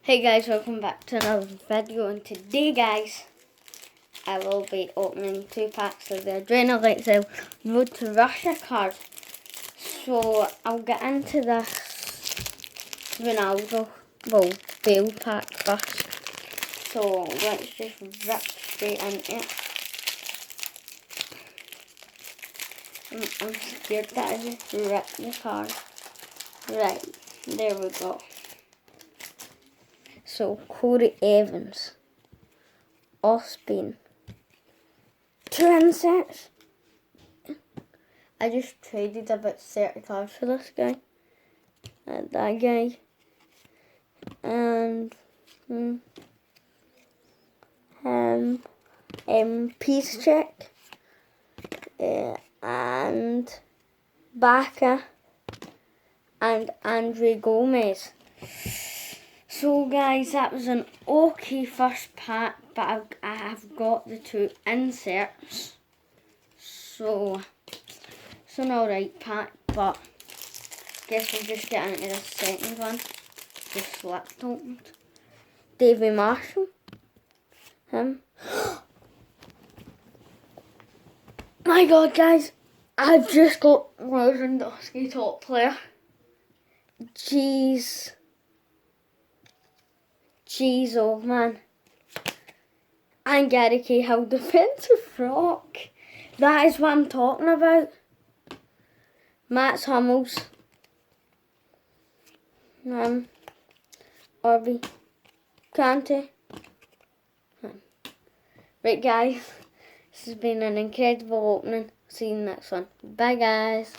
Hey guys, welcome back to another video, and today guys, I will be opening 2 packs of the Adrenalite Cell Road to Russia card. So I'll get into this Ronaldo, Bale pack first. So let's just rip straight into it. I'm scared that I just ripped the card. Right, there we go. So, Corey Evans, Osbin, 2 insets. I just traded about 30 cards for this guy, and that guy, and Peace Check, and Baka, and Andre Gomez. So guys, that was an okay first pack, but I have got the 2 inserts. So it's an alright pack, but guess we'll just get into the second one. Just slipped opened. Davy Marshall. Him. My god guys, I've just got Lewandowski top player. Jeez, old man. And Gary Cahill defensive rock. That is what I'm talking about. Mats Hummels. Orbi. Kante. Right guys, this has been an incredible opening. See you in the next one. Bye guys.